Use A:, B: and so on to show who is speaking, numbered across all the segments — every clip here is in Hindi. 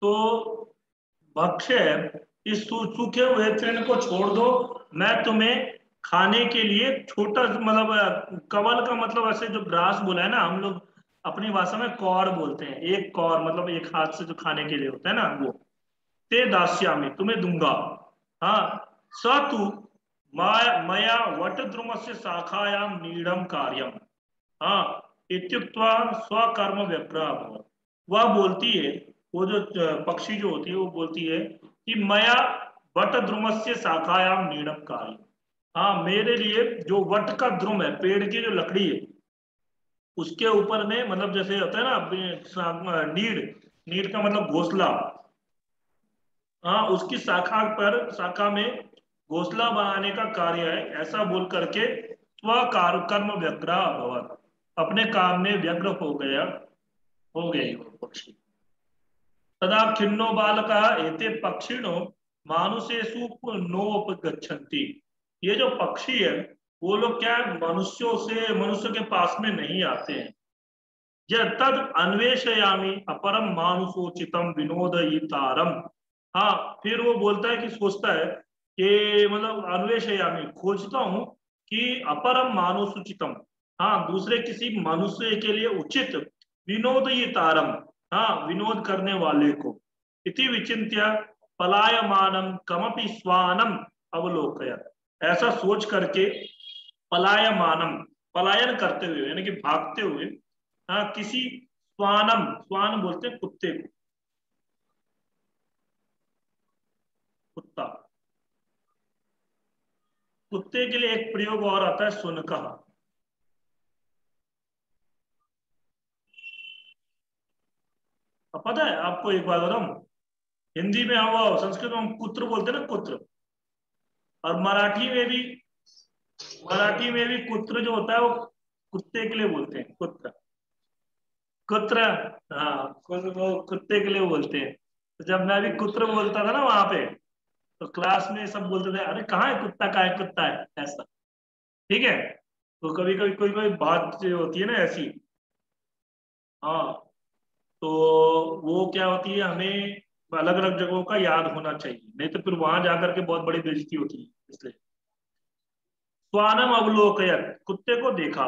A: तो भक्ष्य इस सूखे हुए तृण को छोड़ दो, मैं तुम्हें खाने के लिए छोटा मतलब कवल का मतलब ऐसे जो ग्रास बोला है ना हम लोग अपनी भाषा में कौर बोलते हैं, एक कौर मतलब एक हाथ से जो खाने के लिए होता है ना वो, ते दास्यामि तुम्हें दूंगा। हाँ, स तु मया वटद्रुमस्य शाखायां नीडम कार्यम। हाँ, इत्युक्त्वा स्वकर्म व्यग्रः अभवत्। वह बोलती है, वो जो पक्षी जो होती है वो बोलती है कि मया वटद्रुमस्य शाखायां नीडम कार्यम। हाँ, मेरे लिए जो वट का द्रुम है, पेड़ की जो लकड़ी है, उसके ऊपर में मतलब जैसे होता है ना नीड, नीड का मतलब घोंसला। हाँ, उसकी शाखा पर शाखा में घोंसला बनाने का कार्य है, ऐसा बोल करके स्वकार कर्म व्यग्र अभवत्, अपने काम में व्यग्र हो गए वो पक्षी। तदा खिन्नो बालकः एते पक्षिणो मानुषेषु नोपगच्छन्ति। ये जो पक्षी है वो लोग क्या है, मनुष्य के पास में नहीं आते हैं। यह तद अन्वेषयामि अपरम मानुषोचितम विनोदयितारम। हाँ, फिर वो बोलता है कि सोचता है कि मतलब अन्वेषयामि खोजता हूं कि अपरम मानुषोचितम, हाँ दूसरे किसी मनुष्य के लिए उचित विनोदयितारम, हाँ विनोद करने वाले को, इति विचिन्त्य पलायमानम कमपि श्वानम अवलोकयत्। ऐसा सोच करके पलायमानम, पलायन करते हुए यानी कि भागते हुए, हाँ किसी श्वानम, श्वान बोलते हैं कुत्ते को, कुत्ता। कुत्ते के लिए एक प्रयोग और आता है सुनकह। अब पता है आपको, एक बात बताऊं, हिंदी में हम वो संस्कृत में हम कुत्र बोलते हैं ना, कुत्र। और मराठी में भी कुत्र जो होता है वो कुत्ते के लिए बोलते हैं, कुत्र, कुत्र। हाँ, वो कुत्ते के लिए बोलते हैं। तो जब मैं भी कुत्र बोलता था ना वहां पे, तो क्लास में सब बोलते थे अरे कहाँ है कुत्ता, कहाँ है कुत्ता है, ऐसा। ठीक है, तो कभी कभी कोई कोई बात जो होती है ना ऐसी। हाँ, तो वो क्या होती है, हमें अलग अलग जगहों का याद होना चाहिए, नहीं तो फिर वहां जाकर के बहुत बड़ी बेइज्जती होती है, इसलिए। स्वानम अवलोकयत, कुत्ते को देखा।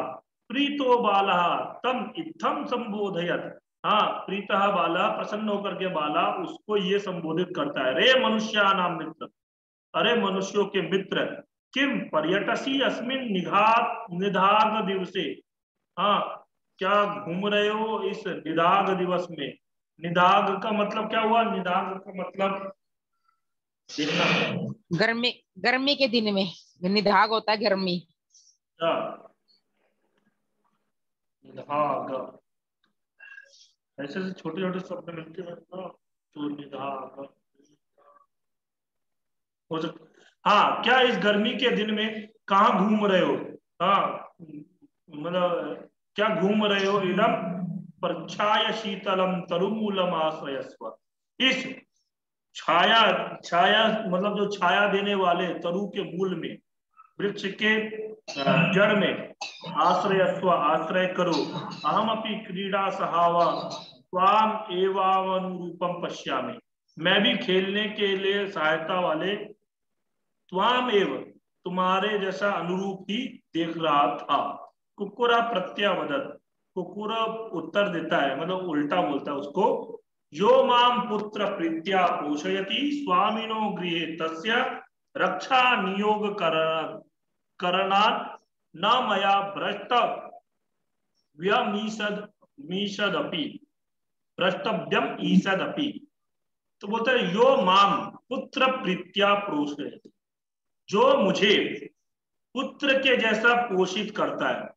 A: प्रीतो बाला तम इत्थम संबोधयत। हाँ, प्रीतः बाला, प्रसन्न होकर के बाला उसको ये संबोधित करता है, रे मनुष्यानाम मित्र, अरे मनुष्यों के मित्र, किम पर्यटसी अस्मिन निधाग दिवसे। हाँ, क्या घूम रहे हो इस निदाग दिवस में। निदाग का मतलब क्या हुआ, निदाग का मतलब देखना।
B: गर्मी, गर्मी के दिन में निधाग होता है, गर्मी।
A: हाँ, निदाग, ऐसे ऐसे छोटे छोटे शब्द मिलते हैं ना, तो निदाग हो सकता। हाँ, क्या इस गर्मी के दिन में कहाँ घूम रहे हो। हाँ, मतलब क्या घूम रहे हो, इदम प्रच्छाय शीतलम तरुमूलम आश्रयस्व। इस छाया, छाया मतलब जो छाया देने वाले तरु के मूल में, वृक्ष के जड़ में, आश्रयस्व आश्रय करो। अहम अपनी क्रीड़ा सहावा स्वाम एवावनुरूपम पश्यामि, मैं भी खेलने के लिए सहायता वाले त्वाम एव, तुम्हारे जैसा अनुरूप ही देख रहा था। कुकुरा प्रत्यावदत, कुकुरा उत्तर देता है मतलब उल्टा बोलता है उसको, यो माम पुत्र प्रीत्या पोषयति स्वामिनो गृहे तस्य रक्षा नियोग करणात् न मया भ्रष्ट व्यमीषद मीषदपि, भ्रष्टव्यम ईषदपि। तो बोलते हैं यो माम पुत्र प्रीत्या पोषयति, जो मुझे पुत्र के जैसा पोषित करता है,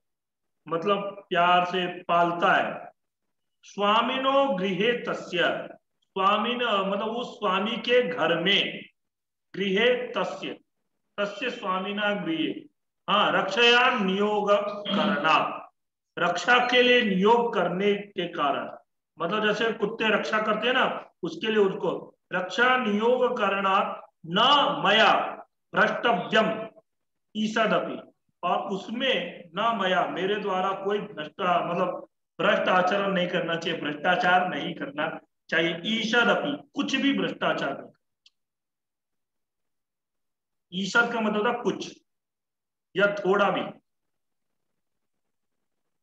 A: मतलब प्यार से पालता है। स्वामिनो गृहे तस्य, स्वामी मतलब उस स्वामी के घर में, गृहे तस्य, तस्य स्वामिना गृहे, हाँ रक्षया नियोग करना, रक्षा के लिए नियोग करने के कारण, मतलब जैसे कुत्ते रक्षा करते हैं ना, उसके लिए उसको रक्षा नियोग करना, न मया भ्रष्टव्यम ईसदपि, और उसमें न मया मेरे द्वारा कोई भ्रष्ट मतलब भ्रष्ट आचरण नहीं करना चाहिए, भ्रष्टाचार नहीं करना चाहिए। ईषद अपनी, कुछ भी भ्रष्टाचार नहीं। ईषद का मतलब था कुछ या थोड़ा भी।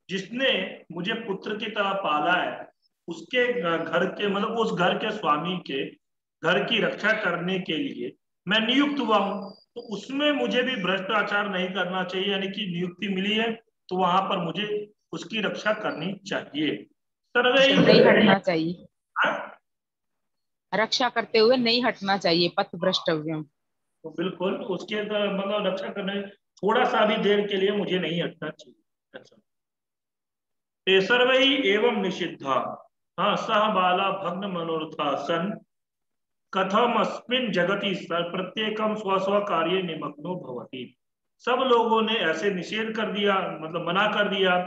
A: जिसने मुझे पुत्र की तरह पाला है, उसके घर के मतलब उस घर के स्वामी के घर की रक्षा करने के लिए मैं नियुक्त हुआ हूं, तो उसमें मुझे भी भ्रष्टाचार नहीं करना चाहिए। यानी कि नियुक्ति मिली है तो वहां पर मुझे उसकी रक्षा करनी चाहिए। सर्वे
B: मतलब नहीं हटना चाहिए,
A: हाँ?
B: रक्षा करते हुए नहीं हटना चाहिए, पथ भ्रष्टव्यम।
A: तो बिल्कुल उसके मतलब रक्षा करने थोड़ा सा भी देर के लिए मुझे नहीं हटना चाहिए। अच्छा। ते सर्वै एवं निषिद्धा, हाँ सह बाला भग्न मनोरथा सन कथम अस्मिन जगति प्रत्येकम स्व स्व कार्य निमग्नो भवति। सब लोगों ने ऐसे निषेध कर दिया, मतलब मना कर दिया।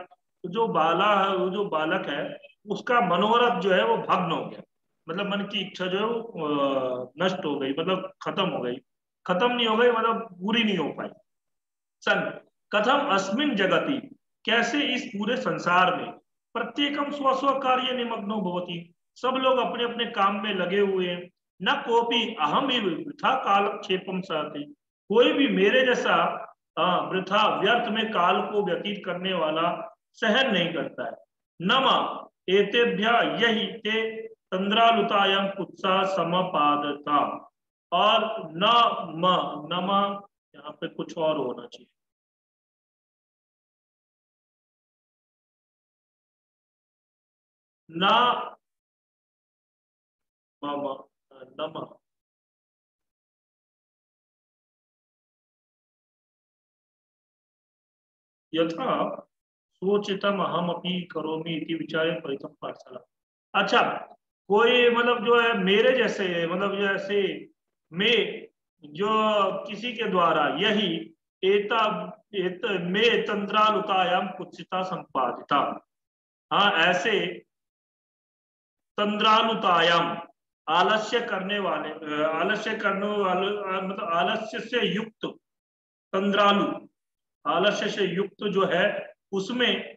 A: तो जो बाला है, वो जो बालक है, उसका मनोरथ जो है वो भग्न हो गया। मतलब मन की इच्छा जो है वो नष्ट हो गई, मतलब खत्म हो गई। खत्म नहीं हो गई मतलब पूरी नहीं हो पाई। सन कथम अस्मिन जगति, कैसे इस पूरे संसार में, प्रत्येकम स्व स्व कार्य निमग्नो भवति, सब लोग अपने अपने काम में लगे हुए हैं। न कोपी अहम ही वृथा कालक्षेपम सहते, कोई भी मेरे जैसा वृथा व्यर्थ में काल को व्यतीत करने वाला सहन नहीं करता है। नमा एतेभ्य यही ते तंद्रालुतायाम कुत्सा समपादता। और न म नमा, यहाँ पे कुछ और होना चाहिए। ना मम नम यथा सोचितम अहम अपनी करोमि इति विचारे परितम पाठशाला। अच्छा, कोई मतलब जो है मेरे जैसे, मतलब जैसे मैं जो किसी के द्वारा यही एता में तंद्रालुतायाम कुत्सिता संपादिता, हाँ ऐसे तंद्रालुतायाम, आलस्य करने वाले, आलस्य करने वाले मतलब आलस्य से युक्त, तंद्रालु आलस्य से युक्त जो है उसमें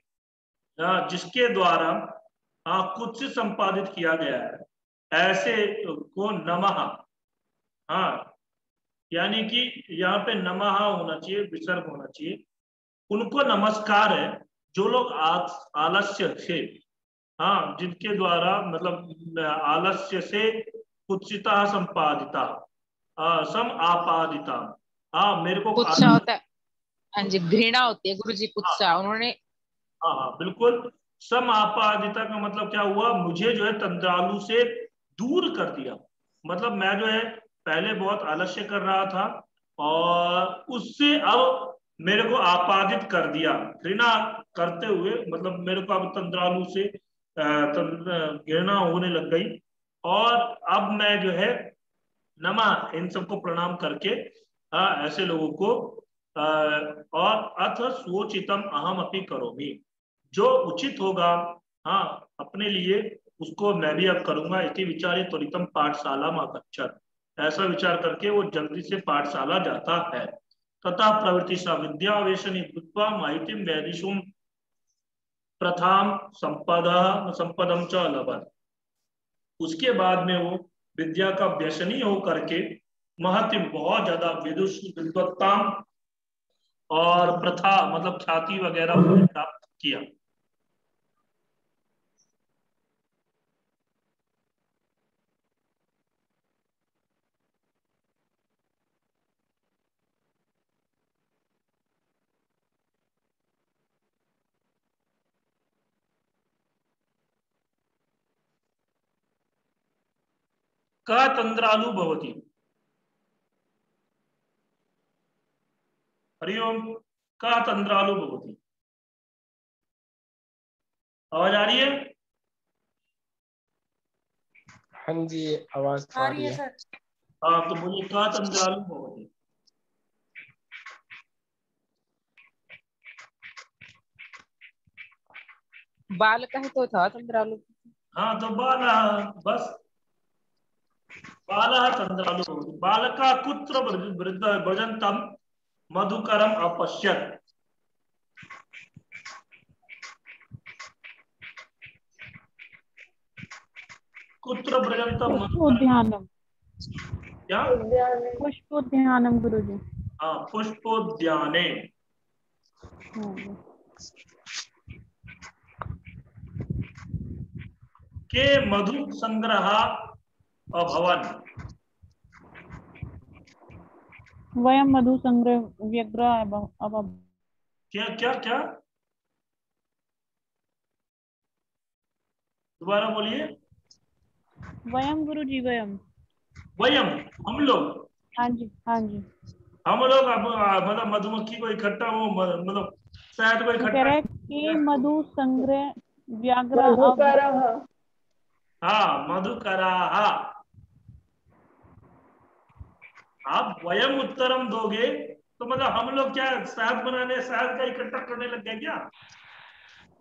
A: जिसके द्वारा कुछ संपादित किया गया है, ऐसे को नमः, हाँ यानी कि यहाँ पे नमः होना चाहिए, विसर्ग होना चाहिए। उनको नमस्कार है जो लोग आलस्य से, हाँ जिनके द्वारा मतलब आलस्य से कुत्सिता संपादिता, सम आपादिता, हाँ मेरे को
B: कुत्सा होता है, हाँ जी, घृणा होती है गुरु जी, कुत्सा
A: हाँ
B: उन्होंने।
A: हाँ हाँ बिल्कुल। सम आपादिता का मतलब क्या हुआ, मुझे जो है तंद्रालु से दूर कर दिया। मतलब मैं जो है पहले बहुत आलस्य कर रहा था, और उससे अब मेरे को आपादित कर दिया, घृणा करते हुए, मतलब मेरे को अब तंद्रालु से घृणा होने लग गई। और अब मैं जो है नमा, इन सबको प्रणाम करके ऐसे लोगों को और अथ सोचितम अहम अपनी करोमी, जो उचित होगा हाँ अपने लिए, उसको मैं भी अब करूंगा। इति विचारे त्वरितम पाठशाला मागच्छत, ऐसा विचार करके वो जल्दी से पाठशाला जाता है। तथा प्रवृत्ति सा विद्यावेशनी भूत्वा माहितिम वैदिशुम प्रथाम संपदम च लभत। उसके बाद में वो विद्या का व्यसनी हो करके महत्व, बहुत ज्यादा विदुष विद्वत्ता और प्रथा मतलब ख्याति वगैरह उन्होंने प्राप्त किया। क तंद्रालु भवती, हरिओम, क तंद्रालु भवती, आवाज आ रही है?
C: हाँ जी, आवाज तो
D: आ
C: आ
D: रही
C: रही
D: है
C: है।
D: सर।
A: हाँ तो बोलिए क तंद्रालु भवती।
B: बाल का ही तो था तंद्रालु।
A: हाँ तो बाल, बस बाल तंद्रालु भवती, बालका कुत्र व्रजंतम मधुकरम अपश्यत। कुत्र व्रजंतम
D: पुष्पोद्यानम।
A: क्या?
D: पुष्पोद्यानम गुरुजी।
A: हाँ, पुष्पोद्याने। के मधु संग्रह अभवन।
D: वयम मधु संग्रह व्यग्र अब
A: क्या क्या क्या? दोबारा बोलिए।
D: वयम गुरुजी वयम।
A: वयम, हम लोग।
D: हाँ जी हाँ जी।
A: हम लोग अब मतलब मधुमक्खी को इकट्ठा वो मतलब शहद को
D: वो कह
A: इकट्ठा।
D: रहा है कि मधु संग्रह व्याघ्र अब।
A: हाँ, मधुकराहा। आप वयम उत्तरम दोगे तो मतलब हम लोग क्या शहद बनाने, शहद का इकट्ठा करने लग गए क्या?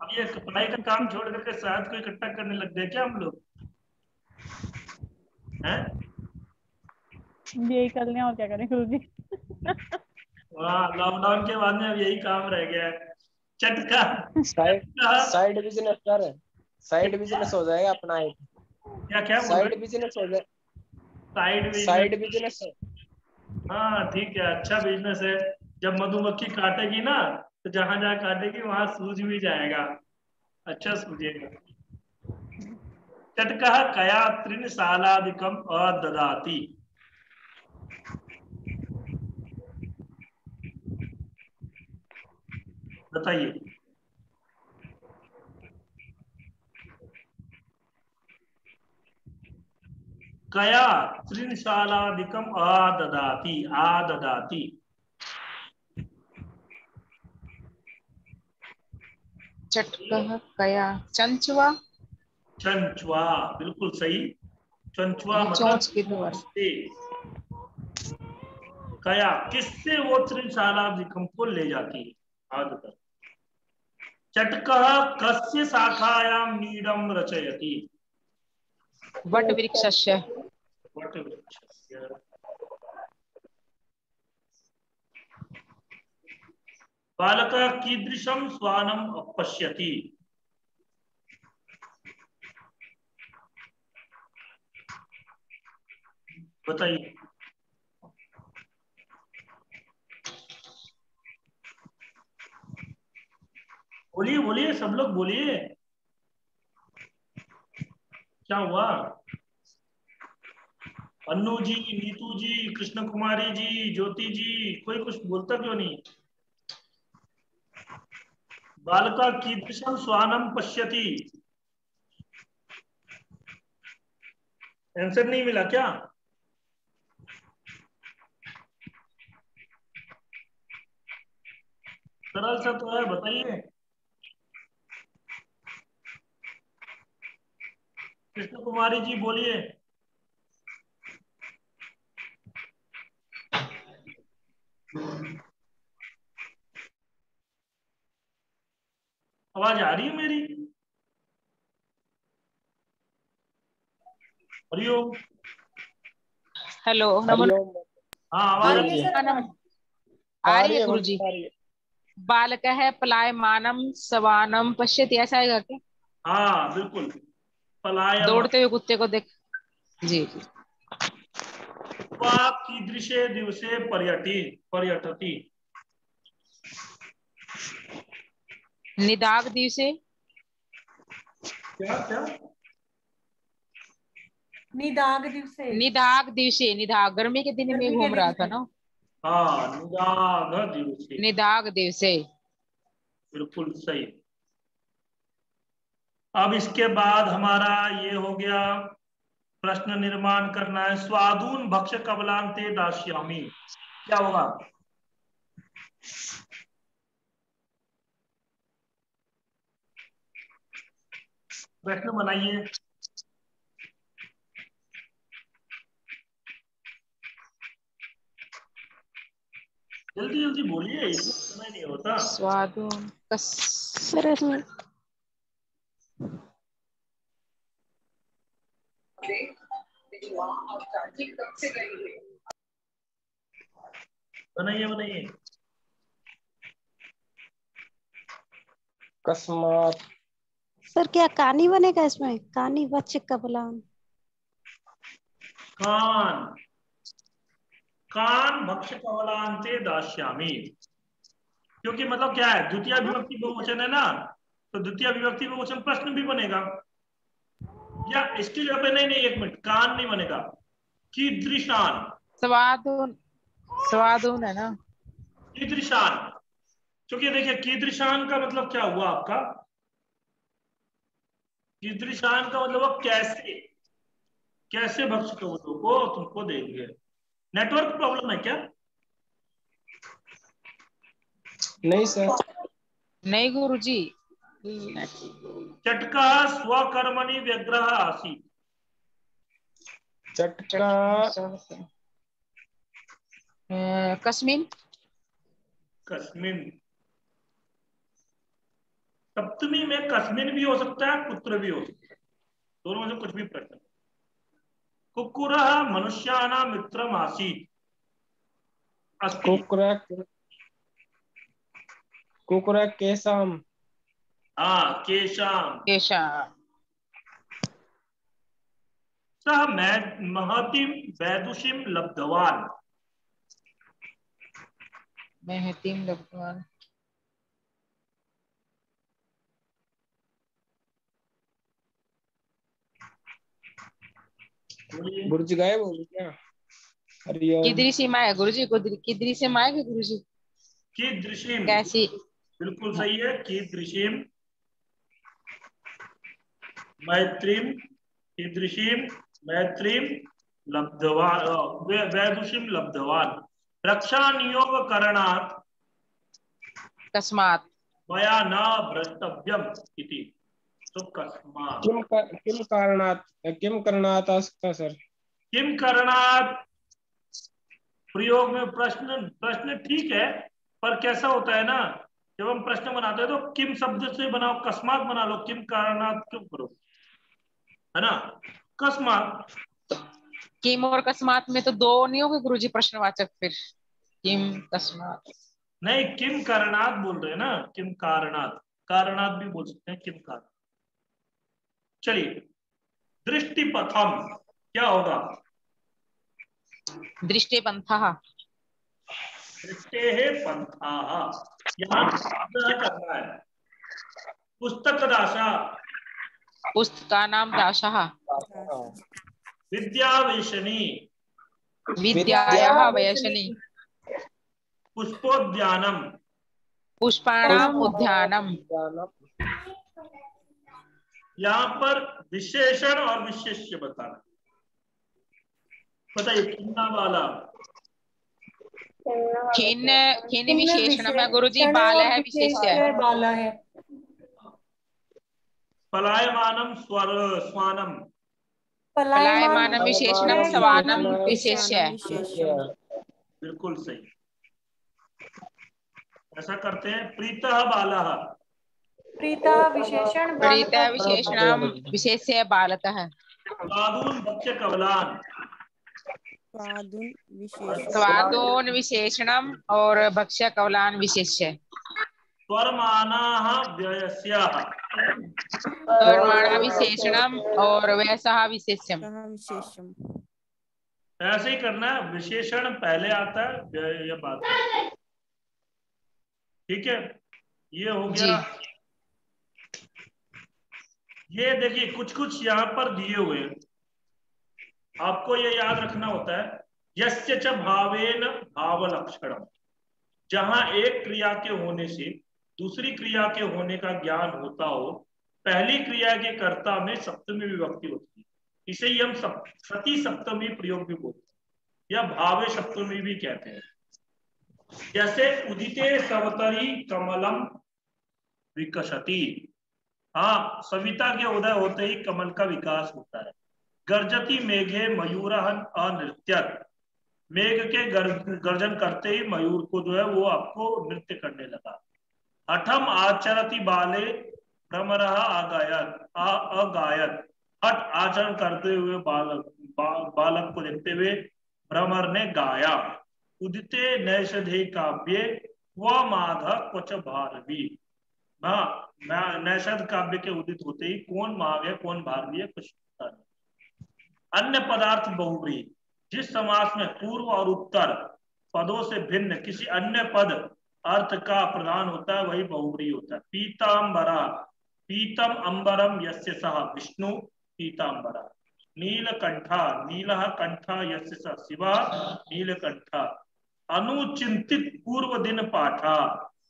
A: अब ये पढ़ाई का काम छोड़ करके शहद को इकट्ठा करने लग गए क्या हम लोग? हैं?
D: यही कर लें और क्या करें गुरुजी।
A: वाह, लॉकडाउन के बाद में अब यही काम रह गया है। चटका।
C: साइड
A: चटका।
C: साइड बिजनेस कर, साइड बिजनेस हो जाएगा अपना एक।
A: क्या क्या बोल
C: साइड
A: रहे?
C: बिजनेस हो जाए,
A: साइड बिजनेस।
C: Side business.
A: हाँ ठीक है, अच्छा बिजनेस है। जब मधुमक्खी काटेगी ना तो जहां जहां काटेगी वहां सूज भी जाएगा। अच्छा सूझेगा। चटका कया त्रिन सालादिकम अददाति। बताइए। कया त्रिन सालादिकम अददाति, आददाति।
B: चटकह कया चंचुआ।
A: चंचुआ, बिल्कुल सही। चंचुआ
B: ये
A: मतलब
B: चोंच के द्वारा।
A: किससे? कया किससे वो त्रिशालादिकम को ले जाती है आगे तक। चटकः कस्य शाखायां मीडं रचयति।
B: वट वृक्षस्य।
A: वटवृक्षस्य। बालकः कीदृशं श्वानम् पश्यति। बताइए। बोलिए बोलिए, सब लोग बोलिए। क्या हुआ? अन्नू जी, नीतू जी, कृष्ण कुमारी जी, ज्योति जी, कोई कुछ बोलता क्यों नहीं? बालका कीदृशं श्वानम पश्यति। आंसर नहीं मिला क्या? सरल सा तो है, बताइए। कृष्ण कुमारी जी बोलिए। आवाज आ रही है मेरी? हरिओम।
B: हेलो नमो।
C: हरिओम।
A: हाँ,
C: जी
A: आवाज आ रही
C: जी
A: है।
B: आ
C: आ
B: रही
C: रही
B: है
C: है
B: गुरुजी।
C: गुरुजी, आ रही है।
B: बालक है पलायमानम सवानम पश्यति, ऐसा आएगा क्या?
A: हाँ बिल्कुल। पलायमान।
B: दौड़ते हुए कुत्ते को देख। जी जी।
A: वा कीदृशे दिवसे पर्यटि पर्यटति।
B: निदाग दिवसे।
A: क्या क्या?
E: निदाग दिवसे।
B: निदाग दिवसे, निदाग गर्मी के दिन में
E: गर्मी के
B: घूम रहा
E: दिन
B: था
E: में।
B: ना।
A: हाँ, निदाघ दिवसे।
B: निदाग दिवसे।
A: बिल्कुल सही। अब इसके बाद हमारा ये हो गया, प्रश्न निर्माण करना है। स्वादून भक्ष्य कबलांते दास्यामि, क्या होगा? प्रश्न बनाइए। जल्दी जल्दी बोलिए, इतना समय नहीं होता।
B: स्वादु कस।
D: सर इसमें
A: बनाइए बनाइए।
C: अकस्मात।
D: सर क्या कहानी बनेगा इसमें? कहानी बच्चे कबलान।
A: कान, कान भक्ष कवलांते दास्यामि। क्योंकि मतलब क्या है, द्वितीय विभक्ति बहुवचन है ना, तो द्वितीय विभक्ति बहुवचन प्रश्न भी बनेगा। या इसकी जगह पे नहीं नहीं, एक मिनट, कान नहीं बनेगा, कीदृशान।
B: स्वादुन, स्वादुन है ना।
A: कीदृशान, क्योंकि देखिए कीदृशान का मतलब क्या हुआ आपका, कीदृशान का मतलब अब कैसे, कैसे भक्ष कवलों को तुमको देंगे। नेटवर्क प्रॉब्लम है क्या?
C: नहीं सर।
B: नहीं गुरुजी।
A: चटका स्वकर्मणि व्यग्रह आसीत्।
C: चटका
B: कस्मिन,
A: कस्मिन, सप्तमी में कस्मिन भी हो सकता है, पुत्र भी हो सकता है, दोनों में से कुछ भी प्रश्न। कुक्कुरः मनुष्याणां मित्रम् आसीत्। अस्ति।
C: कुकुरा, कुकुरा केशाम।
A: हाँ, केशाम।
B: केशा,
A: सः महतीं वैदुषीं लब्धवान्।
B: महतीम लब्धवान्।
C: गुरुजी गायब हो गए क्या? हरिओम।
B: किदरी सीमा है गुरुजी, किदरी से माए कि गुरुजी?
A: कीदृशीं,
B: कैसी?
A: बिल्कुल सही है, कीदृशीं मैत्रीं, कीदृशीं मैत्रीं लब्धवान्, वैदुषीं लब्धवान्। रक्षा नियोग करणात्
B: कस्मात,
A: मया न भ्रष्टव्यम् इति। तो कस्मात्,
C: किम कारणात, किम करणात आ सकता सर?
A: किम करणात् प्रयोग में प्रश्न, प्रश्न ठीक है, पर कैसा होता है ना, जब हम प्रश्न बनाते हैं तो किम शब्द से बनाओ, कस्मात बना लो, किम कारणात् क्यों करो, है ना। कस्मात,
B: किम और कस्मात में तो दो नहीं होगे गुरुजी प्रश्नवाचक फिर? किम कस्मात।
A: नहीं किम कारणात् बोल रहे हैं ना, किम कारणात्, कारणात् भी बोल सकते हैं, किम कारण। चलिए, दृष्टिपथम क्या होगा?
B: दृष्टि पंथा,
A: दृष्टे पंथाः, यहाँ करना है। पुस्तक दाशा,
B: पुस्तका नाम दाशः,
A: विद्यावेशनी,
B: विद्यायाः वयसनी,
A: पुष्पोद्यानम,
B: पुष्पाणाम उद्यानम।
A: यहाँ पर विशेषण और विशेष्य बताना। बताइए, खिन्ना वाला,
B: खिन्न, खिन्न
E: खिन्न
B: विशेषणम है गुरुजी,
E: विशेषण है
B: बाल
E: और
B: है
E: विशेष
B: विशेष है।
E: है बाला है।
A: पलायमानम स्वानम,
B: पलायमानम विशेषणम, सवानम विशेष्य है।
C: विशेष्य।
A: बिल्कुल सही। ऐसा करते हैं, प्रीतः बालः,
E: प्रीता विशेषण,
B: प्रीता
E: बालक
B: विशेषणम विशेष्य है, बालकः।
A: स्वादून भक्ष्य कवलान,
F: स्वादुन विशेषण,
B: स्वादोन विशेषणम और भक्ष्य कवलान विशेष्य।
A: स्वरमानाः व्ययस्याः,
B: कर्माणा विशेषणम और वैसा विशेष्यम।
F: कहा विशेषम।
A: ऐसे ही करना है, विशेषण पहले आता है, व्यय या बाद में। ठीक है, ये हो
B: जी।
A: गया। ये देखिए कुछ कुछ यहाँ पर दिए हुए हैं, आपको ये याद रखना होता है। यस्य च भावेन भाव लक्षणम, जहां एक क्रिया के होने से दूसरी क्रिया के होने का ज्ञान होता हो, पहली क्रिया के कर्ता में सप्तमी विभक्ति होती है, इसे ही हम सती सप्तमी प्रयोग भी बोलते हैं, या भावे सप्तमी भी कहते हैं। जैसे उदिते सवतरी कमलम विकसति, हाँ, सविता के उदय होते ही कमल का विकास होता है। गर्जति मेघे मयूरहन अनृत्यत, मेघ के गर्जन करते ही मयूर को जो है वो आपको नृत्य करने लगा। हठम आचरति बाले भ्रमरः अगायत, अगायत, हठ आचरण करते हुए बालक को देखते हुए भ्रमर ने गाया। उदिते नैषधे काव्ये व माघ क्वच भारवी, हाँ, नैषध काव्य के उदित होते ही कौन माघ है कौन भारवी है कुछ पता नहीं। अन्य पदार्थ बहुव्रीहि, जिस समास में पूर्व और उत्तर पदों से भिन्न किसी अन्य पद अर्थ का प्रदान होता है वही बहुव्रीहि होता है। पीतांबरा, पीतम अंबरम यस्य सः विष्णु पीतांबरा। नीलकंठा, नीलः कंठः यस्य सः शिवः नीलकंठः। अनुचिंतित पूर्व दिन पाठा,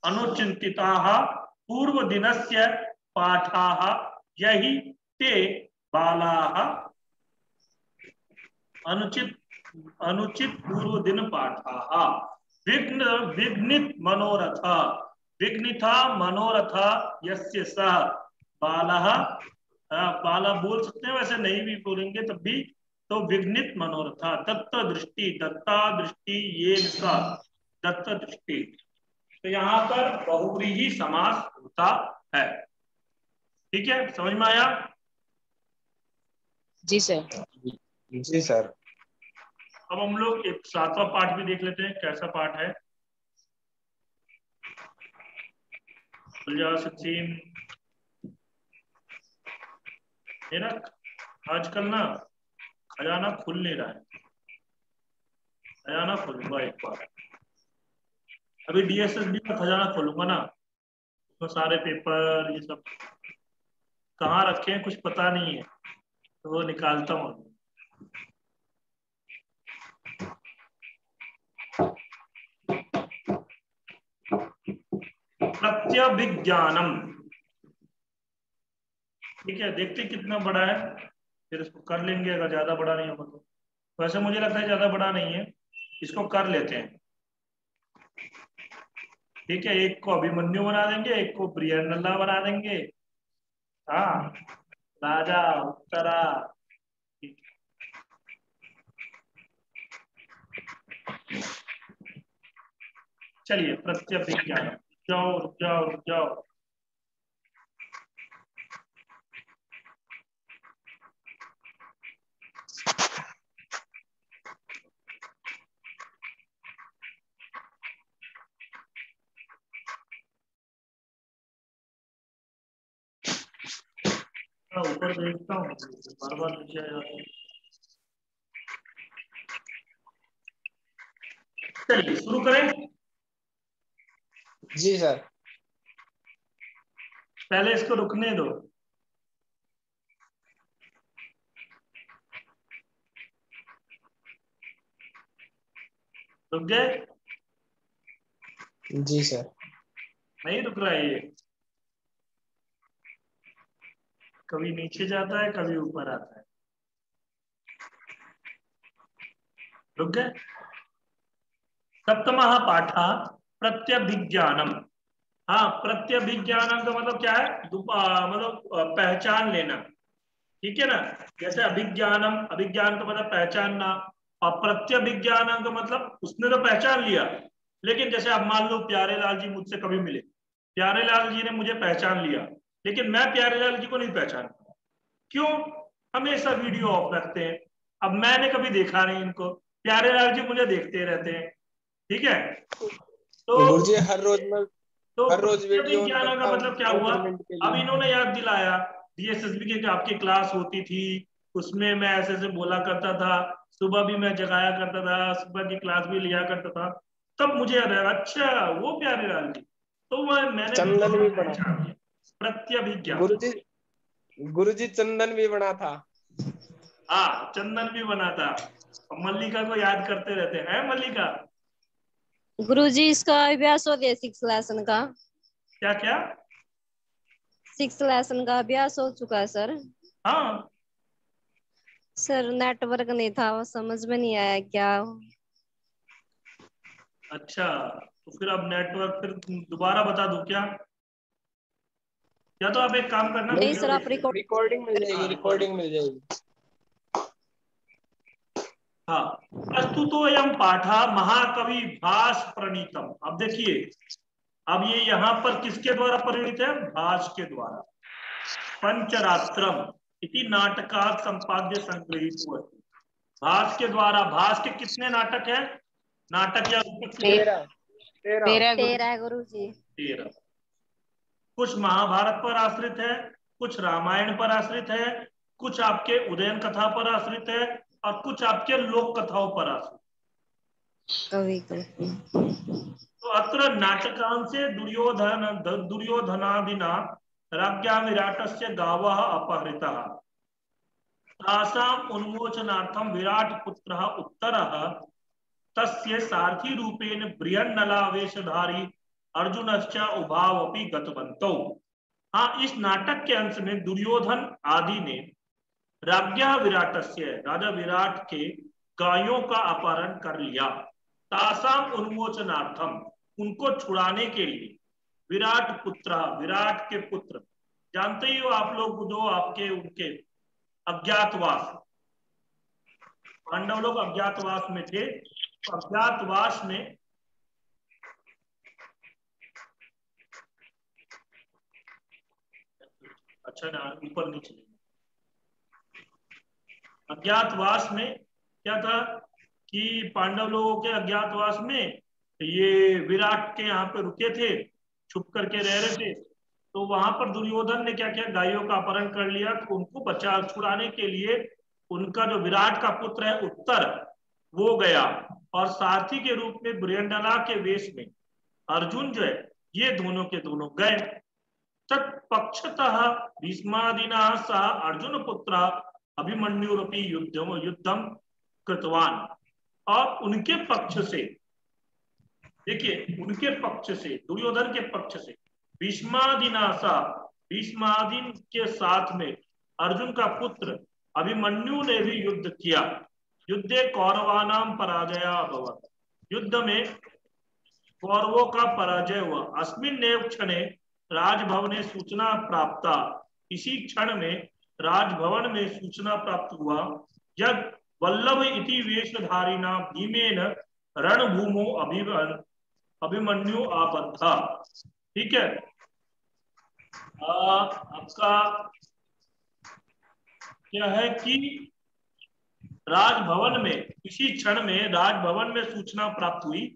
A: अनुचिंतिताः पूर्व दिनस्य पाठाः यही ते बालाः। अनुचित पूर्व दिन पाठाः। विघ्नित मनोरथ, विघ्निता मनोरथ यस्य सः बालः। बाला बोल सकते हैं, वैसे नहीं भी बोलेंगे तब भी। तो विघ्नित मनोरथा, दत्त दृष्टि, दत्ता दृष्टि ये सा दत्त दृष्टि। तो यहाँ पर बहुव्रीहि समास होता है। ठीक है, समझ में आया?
B: जी सर।
C: जी सर।
A: अब हम लोग एक 7वां पाठ भी देख लेते हैं, कैसा पाठ है। सचिन मेरा आजकल ना खजाना खुल नहीं रहा है, खजाना खोलूंगा एक बार। अभी डीएसएसबी का खजाना खोलूंगा ना, तो सारे पेपर ये सब कहाँ रखे हैं कुछ पता नहीं है, तो वो निकालता हूँ। प्रत्यभिज्ञानम, ठीक है, देखते कितना बड़ा है, फिर इसको कर लेंगे अगर ज्यादा बड़ा नहीं होगा तो। वैसे मुझे लगता है ज्यादा बड़ा नहीं है, इसको कर लेते हैं। ठीक है, एक को अभिमन्यु बना देंगे, एक को ब्रियनल्ला बना देंगे। हाँ, राजा उत्तरा। चलिए प्रत्यभिज्ञान, जाओ रुक जाओ रुक जाओ। ऊपर देखता हूँ, बार बार नीचे आ जाता है। चलिए शुरू करें।
C: जी सर।
A: पहले इसको रुकने दो। रुक गए?
C: जी सर।
A: नहीं रुक रहा है ये, कभी नीचे जाता है कभी ऊपर आता है। रुक गए? सप्तमः पाठः प्रत्यभिज्ञानम। हाँ, प्रत्यभिज्ञानम का मतलब क्या है? मतलब पहचान लेना। ठीक है ना, जैसे अभिज्ञानम, अभिज्ञान का मतलब पहचानना, और प्रत्यभिज्ञानम का मतलब उसने तो पहचान लिया, लेकिन जैसे अब मान लो प्यारे लाल जी मुझसे कभी मिले, प्यारे लाल जी ने मुझे पहचान लिया, लेकिन मैं प्यारे लाल जी को नहीं पहचान पाया। क्यों? हमेशा वीडियो ऑफ रखते हैं, अब मैंने कभी देखा नहीं इनको, प्यारे लाल जी मुझे देखते रहते हैं। ठीक है, तो
C: गुरुजी हर रोज में, हर रोज वीडियो ऑन
A: ज्ञान
C: करता
A: का
C: हूँ
A: मतलब क्या
C: 2
A: हुआ?
C: मिनट के
A: अब
C: लिए।
A: इन्होंने याद दिलाया, डीएसएसबी की आपकी क्लास होती थी, उसमें मैं ऐसे ऐसे बोला करता था, सुबह भी मैं जगाया करता था, सुबह की क्लास भी लिया करता था। तब मुझे याद आया, अच्छा वो प्यारे लाल जी, तो मैंने
C: चंदन भी बना,
A: पहचान लिया। प्रत्यभिज्ञान।
C: गुरुजी चंदन भी बना था।
A: हाँ, चंदन भी बना था। मल्लिका को याद करते रहते हैं। मल्लिका,
G: गुरुजी इसका अभ्यास हो गया 6 लेसन का।
A: क्या क्या?
G: 6 लेसन का अभ्यास हो चुका है सर।
A: हाँ
G: सर नेटवर्क नहीं था, वो समझ में नहीं आया क्या।
A: अच्छा, तो फिर अब नेटवर्क फिर दोबारा बता दूं क्या? या तो आप एक काम करना,
G: नहीं
A: वीडियो
G: सर, आप
A: देखिए।
C: रिकॉर्डिंग मिल जाएगी,
A: हाँ,
C: रिकॉर्डिंग मिल जाएगी।
A: हाँ, प्रस्तुतोऽयं पाठः महाकवि भास प्रणीतम। अब देखिए, अब ये यहाँ पर किसके द्वारा परिणीत है? भास के द्वारा। पंचरात्रम इति नाटकात् संपाद्य संग्रहीतो अस्ति। भास के द्वारा। भास के कितने नाटक है? नाटक या रूपक कितने?
C: 13
B: 13 गुरु।
G: 13 गुरुजी।
A: 13। कुछ महाभारत पर आश्रित है, कुछ रामायण पर आश्रित है, कुछ आपके उदयन कथा पर आश्रित है और कुछ आपके लोक कथाओं पर आश्रित। तो अत्र नाटकांशे दुर्योधनादिना राज्ञां विराटस्य गावः अपहृतः तासाम् उन्मोचनार्थं विराट पुत्रः उत्तरः तस्य सारथी रूपेण बृहन्नलावेशधारी अर्जुनश्च उभावपि गतवन्तौ। हाँ, इस नाटक के अंश में दुर्योधन आदि ने राज्ञा विराटस्य राजा विराट के गायों का अपहरण कर लिया। तासाम उन्मोचनार्थम, उनको छुड़ाने के लिए विराट पुत्र, विराट के पुत्र, जानते ही हो आप लोग जो आपके उनके अज्ञातवास, पांडव लोग अज्ञातवास में थे, तो अज्ञातवास में अच्छा ना ऊपर नीचे, अज्ञातवास में क्या था कि पांडव लोगों के अज्ञातवास में ये विराट के यहाँ पे रुके थे, छुप करके रह रहे थे। तो वहां पर दुर्योधन ने क्या किया, गायों का अपहरण कर लिया। तो उनको बचा छुड़ाने के लिए उनका जो विराट का पुत्र है उत्तर, वो गया और सारथी के रूप में बृहन्नला के वेश में अर्जुन जो है, ये दोनों के दोनों गए। तत्पक्षतः भीष्मादिना सह अर्जुन पुत्र अभिमन्युरपि युद्धम कृतवान। और उनके पक्ष से, देखिए उनके पक्ष से, दुर्योधन के पक्ष से भीष्मादिना सह, भीष्मादि के साथ में अर्जुन का पुत्र अभिमन्यु ने भी युद्ध किया। युद्धे कौरवानाम पराजय अभवत्, युद्ध में कौरवों का पराजय हुआ। अस्मिन्नेव क्षणे राजभवने सूचना प्राप्ता, इसी क्षण में राजभवन में सूचना प्राप्त हुआ, यद वल्लभ इति वेशधारिणा भीमेन रणभूमो अभिमन्यु आबद्धा। ठीक है, आपका क्या है कि राजभवन में, इसी क्षण में राजभवन में सूचना प्राप्त हुई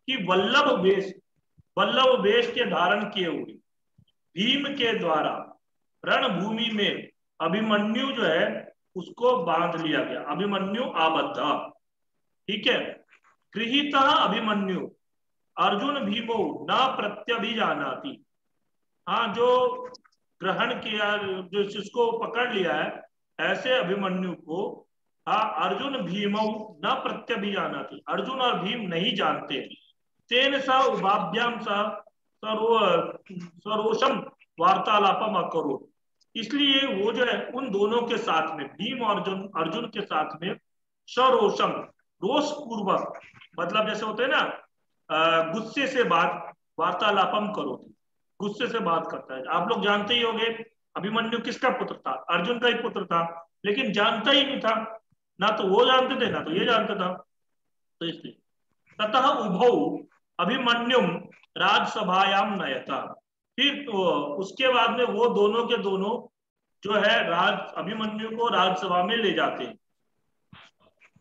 A: कि वल्लभ वेश के धारण किए हुए भीम के द्वारा रणभूमि में अभिमन्यु जो है उसको बांध लिया गया। अभिमन्यु आबद्ध, ठीक है। गृहीता अभिमन्यु अर्जुन भीमो न प्रत्यभिजानाति, हाँ जो ग्रहण किया, जो जिसको पकड़ लिया है, ऐसे अभिमन्यु को अर्जुन भीमो न प्रत्यभिजानाति, अर्जुन और भीम नहीं जानते। तेन स उभाभ्याम स सरोषम वार्तालापम अकरोत्, इसलिए वो जो है उन दोनों के साथ में, भीम और अर्जुन के साथ में सरोषम, रोष पूर्वक, मतलब जैसे होते हैं ना गुस्से से बात, वार्तालापम करो, गुस्से से बात करता है। आप लोग जानते ही होंगे अभिमन्यु किसका पुत्र था, अर्जुन का ही पुत्र था, लेकिन जानता ही नहीं था, ना तो वो जानते थे ना तो ये जानता था। तो इसलिए ततः उभौ अभिमन्युम राजसभायाम नयता, फिर उसके बाद में वो दोनों के दोनों जो है अभिमन्यु को राजसभा में ले जाते हैं।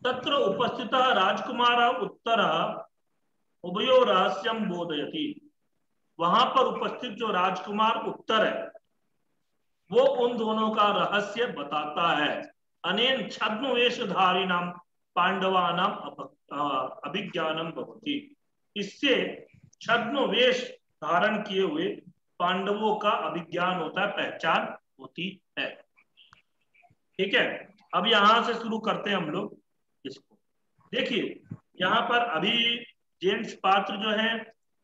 A: तत्र उपस्थित राजकुमार उत्तर उभयो रहस्यम बोधयति, वहां पर उपस्थित जो राजकुमार उत्तर है वो उन दोनों का रहस्य बताता है। अनेन छद्म वेशधारिणाम पांडवानाम अभिज्ञानम भवति, इससे छद्म वेश धारण किए हुए पांडवों का अभिज्ञान होता है, पहचान होती है। ठीक है, अब यहां से शुरू करते हैं हम लोग इसको। देखिए यहाँ पर अभी जेंट्स पात्र जो हैं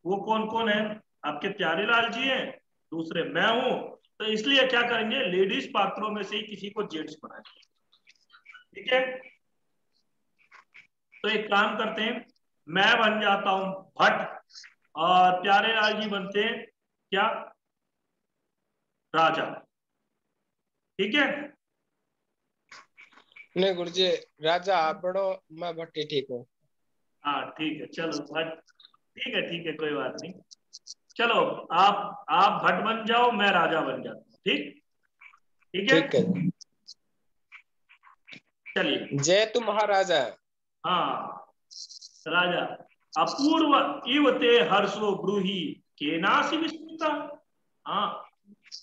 A: वो कौन कौन है, आपके प्यारेलाल जी हैं, दूसरे मैं हूं, तो इसलिए क्या करेंगे, लेडीज पात्रों में से ही किसी को जेंट्स बनाएंगे। ठीक है, तो एक काम करते हैं, मैं बन जाता हूं भट्ट और प्यारेलाल जी बनते हैं क्या, राजा। ठीक है,
C: नहीं गुरुजी, राजा आप बड़ो, मैं भट्टी ठीक हूँ।
A: हाँ ठीक है, चलो भट्ट, ठीक है कोई बात नहीं। चलो आप भट्ट बन जाओ, मैं राजा बन जाता हूँ। ठीक है,
C: ठीक है,
A: चलिए।
C: जय तू महाराजा।
A: हाँ राजा, अपूर्व इव ते हर्षो ब्रूहि केनासि विस्मिता। हाँ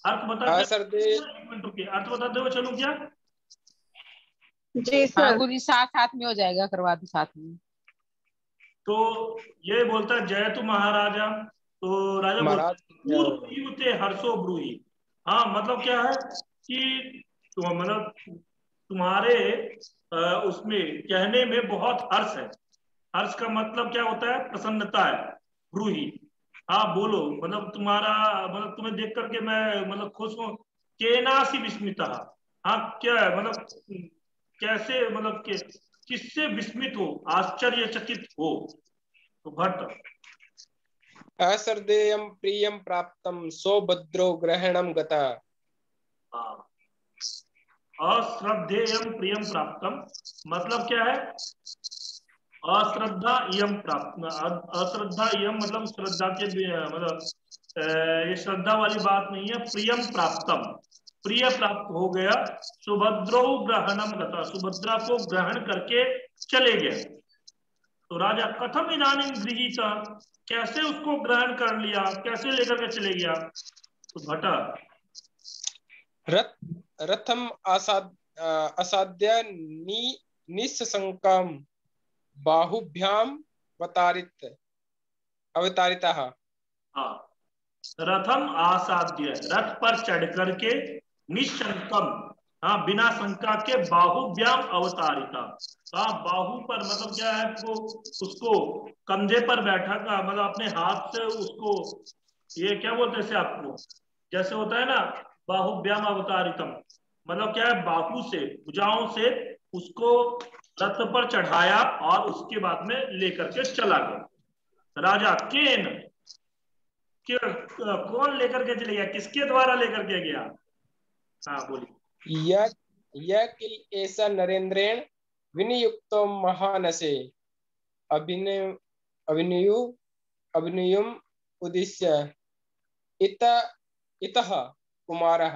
A: अर्थ बता दे,
C: सर दे,
A: एक मिनट रुकिए, अर्थ बता दो, चलूं क्या?
H: जी
B: हाँ
H: सर।
B: गुरुजी साथ साथ में हो जाएगा, करवा दो साथ में।
A: तो ये बोलता है जय तू महाराजा, तो राजा बोलता
C: महाराज
A: है पूर्व हर्षो ब्रूहि। हाँ मतलब क्या है कि मतलब तुम्हारे उसमें कहने में बहुत हर्ष है। हर्ष का मतलब क्या होता है? प्रसन्नता है। ब्रूहि, हाँ बोलो, मतलब तुम्हारा, मतलब तुम्हें देख करके मैं मतलब खुश हूँ। केनासी विस्मिता, हाँ क्या है मतलब कैसे, मतलब किससे विस्मित हो, आश्चर्यचकित हो। तो भट्ट,
C: असर्देयं प्रियं प्राप्तं सौभद्रो ग्रहणं गता।
A: हाँ, अश्रद्धेयम प्रियम प्राप्तम मतलब क्या है? अश्रद्धा इयम प्राप्त, अश्रद्धा इयम मतलब श्रद्धा के मतलब ये श्रद्धा वाली बात नहीं है। प्रियम प्राप्तम, प्रिय प्राप्त हो गया। सुभद्रो ग्रहणम गता, सुभद्रा को ग्रहण करके चले गए। तो राजा कथम इदानीं गृहीता, कैसे उसको ग्रहण कर लिया, कैसे लेकर के चले गया? तो भटा,
C: रथ रथम असाद्य निशंकं बाहुभ्याम अवतारितः।
A: हाँ, रथम आसाध्य, रथ पर चढ़ करके निशंकम, हाँ बिना शंका के, बाहुव्याम अवतारिता। हाँ बाहु पर मतलब क्या है, वो उसको कंधे पर बैठा का मतलब अपने हाथ से उसको, ये क्या बोलते हैं इसे आपको, जैसे होता है ना बाहुव्याम अवतारितम, मतलब क्या है, बाहु से, भुजाओं से उसको रथ पर चढ़ाया और उसके बाद में लेकर के चला गया। राजा केन, कौन लेकर के चले गया, किसके द्वारा लेकर के गया? हाँ बोलिए।
C: यह किल ऐसा नरेंद्रेण विनियुक्तो महानसे अभिनय अभिनयु अभिनयुम उद्देश्य इत इतः कुमारः।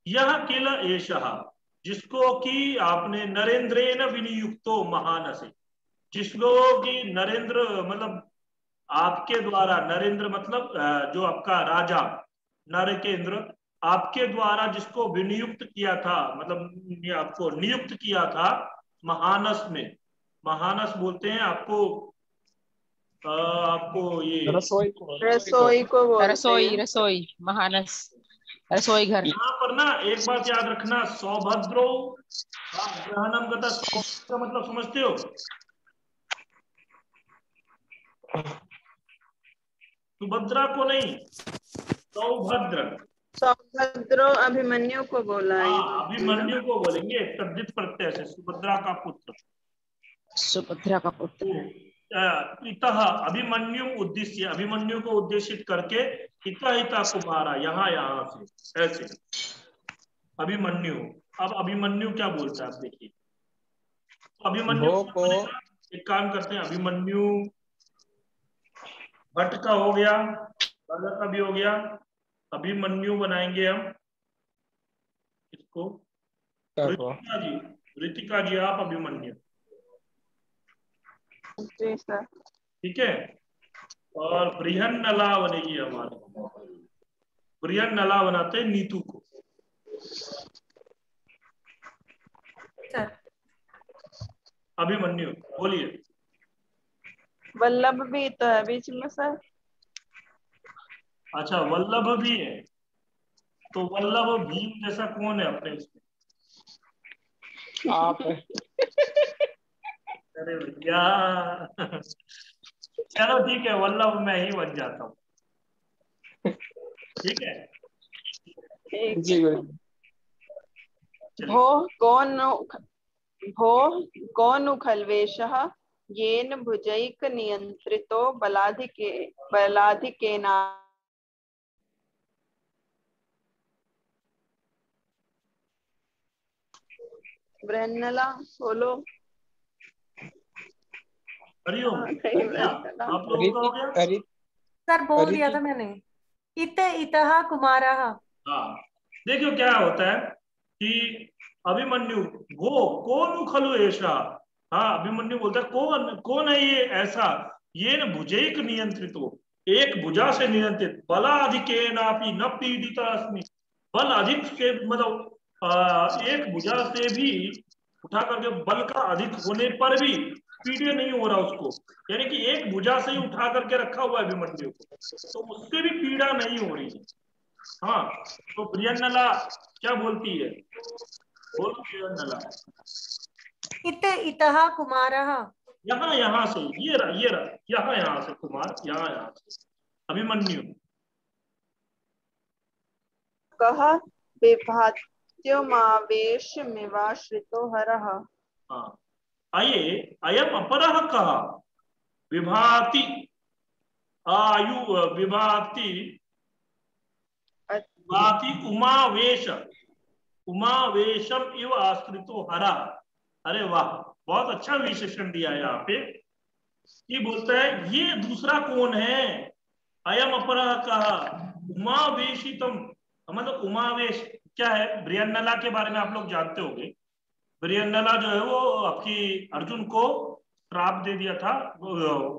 A: यह किल एषः, जिसको कि आपने नरेंद्रेन विनियुक्तो महानसे, जिसको कि नरेंद्र मतलब आपके द्वारा, नरेंद्र मतलब जो आपका राजा नरेंद्र, आपके द्वारा जिसको विनियुक्त किया था, मतलब आपको नियुक्त किया था महानस में। महानस बोलते हैं आपको, आपको ये
C: रसोई
H: रसोई को बोलते
B: रसोई,
H: हैं।
B: रसोई महानस, रसोई घर।
A: यहाँ पर ना एक बात याद रखना, सौभद्रो ग्रहणम गता, सौभद्र का मतलब समझते हो? सुभद्रा को नहीं, सौभद्र।
H: सौभद्रो अभिमन्यु को बोला है
A: हाँ
H: जी ना।
A: अभिमन्यु को बोलेंगे तद्धित प्रत्यय से, सुभद्रा का पुत्र।
B: सुभद्रा का पुत्र।
A: इतः अभिमन्यु उद्देश्य, अभिमन्यु को उद्देशित करके इता इता कुमारा, यहाँ यहाँ से ऐसे अभिमन्यु। अब अभिमन्यु क्या बोलता है आप देखिए। तो अभिमन्यु
C: भो को
A: एक काम करते हैं, अभिमन्यु भट्ट का हो गया, राजा का भी हो गया, अभिमन्यु बनाएंगे हम इसको। ऋतिका जी, ऋतिका जी आप अभिमन्यु,
H: जी सर।
A: ठीक है। और बृहन्नला बनेगी हमारी, बृहन्नला बनाते हैं नीतू को।
E: सर
A: अभिमन्यु बोलिए।
H: वल्लभ भी तो है बीच में सर।
A: अच्छा वल्लभ भी है, तो वल्लभ भीम जैसा कौन है अपने इसमें?
C: आप
A: अरे भैया चलो ठीक है, वल्लभ मैं ही बन जाता हूँ, ठीक है।
H: ठीक
C: जी
H: है। भो कौन भो कौन खल्वेशः येन भुजैक नियंत्रितो बलाधिकेना। बृहन्नला बोलो।
A: हरिओम,
H: नहीं बृहन्नला।
A: आप लोगों का हो गया?
E: सर बोल दिया था मैंने, इत इतः कुमारः।
A: हाँ देखियो क्या होता है कि अभिमन्यु, वो कौन खलु ऐसा, हाँ अभिमन्यु बोलता है कौन कौन है ये ऐसा, ये न भुजैक नियंत्रित हो, एक भुजा से नियंत्रित, बलाधिकेनापि न पीड़िता अस्मि, बल अधिक से मतलब एक भुजा से भी उठा करके बल का अधिक होने पर भी पीड़े नहीं हो रहा उसको, यानी कि एक भुजा से ही उठा करके रखा हुआ है अभिमन्यु को, तो उससे भी पीड़ा नहीं हो रही है। हाँ, तो बृहन्नला क्या बोलती है? बोल बृहन्नला।
E: इतः कुमारः,
A: यहाँ से, ये रहा, यहाँ से कुमार, यहाँ से अभिमन्यु।
H: कः बिभ्रात्योमावेशमिवाश्रितो हरः।
A: हाँ, अयम अपरः कः विभाति उमावेशम इव आश्रितो हरा। अरे वाह, बहुत अच्छा विशेषण दिया है यहाँ पे। ये बोलता है ये दूसरा कौन है? अयम अपरः कहा उमावेशितम, मतलब उमावेश क्या है? बृहन्नला के बारे में आप लोग जानते होंगे। बृहन्नला जो है वो आपकी अर्जुन को श्राप दे दिया था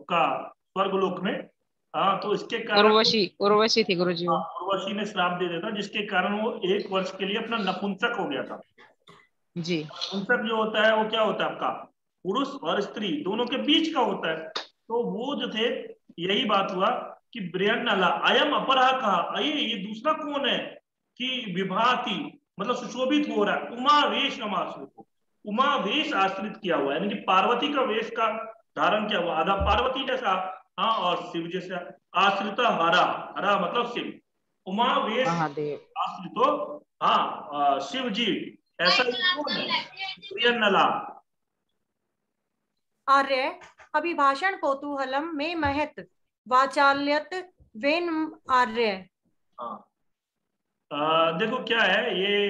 A: का स्वर्गलोक में। हाँ, तो इसके कारण
B: उर्वशी थी गुरुजी वो।
A: उर्वशी ने श्राप दे दिया था, जिसके कारण वो 1 वर्ष के लिए अपना नपुंसक हो गया था
B: जी।
A: नपुंसक जो होता है वो क्या होता है? आपका पुरुष और स्त्री दोनों के बीच का होता है। तो वो जो थे, यही बात हुआ कि बृहन्नला अयम अपरः कहा, अये ये दूसरा कौन है कि विभाति मतलब सुशोभित हो रहा है, उमावेश आश्रित, उमावेश आश्रित किया हुआ है, यानी कि पार्वती का वेश का धारण किया हुआ, आधा पार्वती जैसा, हाँ, और शिव जैसा। आश्रित हरा, हरा मतलब शिव, उमावेश आश्रित हो, हाँ, शिव जी, ऐसा ही कौन है? बृहन्नला।
E: आर्य अभिभाषण कौतूहलम में महत वाचाल्यत वेन आर्य।
A: हाँ, देखो क्या है ये,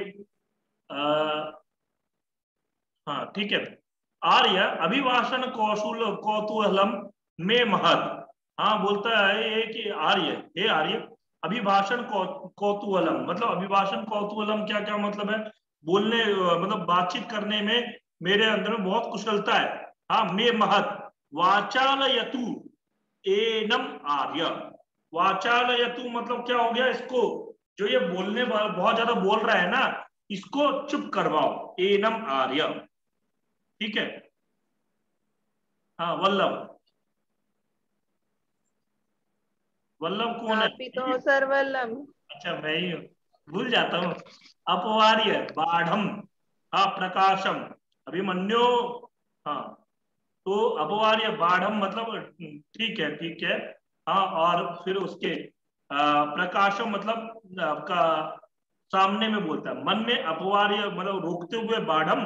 A: हाँ ठीक है। आर्य अभिभाषण कौतूहलम में महत, हाँ बोलता है ये कि आर्य, हे आर्य अभिभाषण कौतूहलम, मतलब अभिभाषण कौतूहलम क्या क्या मतलब है? बोलने मतलब बातचीत करने में मेरे अंदर में बहुत कुशलता है। हाँ, मे महत वाचालयतु एनम आर्य, वाचालयतु मतलब क्या हो गया? इसको जो ये बोलने बहुत ज्यादा बोल रहा है ना, इसको चुप करवाओ, एनम आर्य। ठीक है। हाँ, वल्लभ, वल्लभ कौन है?
H: आप ही तो हो सर वल्लभ।
A: अच्छा, मैं ही हूँ, भूल जाता हूँ। अपवार्य बाढ़, हाँ, प्रकाशम अभिमन्यु। हाँ, तो अपवार्य बाढ़ मतलब ठीक है। हाँ, और फिर उसके प्रकाशम मतलब आपका सामने में बोलता है, मन में अपवार्य मतलब रोकते हुए बाढ़म।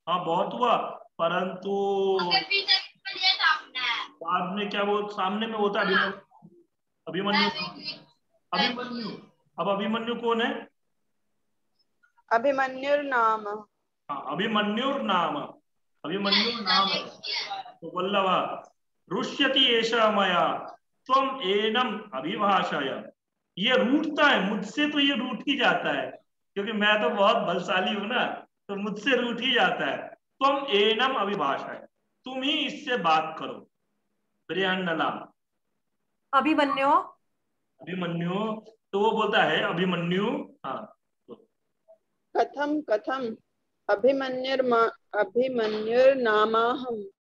A: हाँ, बहुत हुआ, परंतु बाद में क्या वो सामने में होता है? अभिमन्यु, अभिमन्यु। अब अभिमन्यु कौन है?
H: अभिमन्युर्नाम।
A: हाँ, अभिमन्युर्नाम, अभिमन्युर्नाम है। तो वल्लभा रुष्यति एषा मया त्वम एनम अभिभाषय, ये रूठता है मुझसे, तो ये रूठ ही जाता है, क्योंकि मैं तो बहुत बलशाली हूं ना, तो मुझसे रूठ ही जाता है। त्वम एनम अभिभाषय, तुम ही इससे बात करो। बृहन्नला
E: अभिमन्यु,
A: अभिमन्यु, तो वो बोलता है अभिमन्यु, हाँ,
H: कथम कथम अभिमन्युर्नामाहम।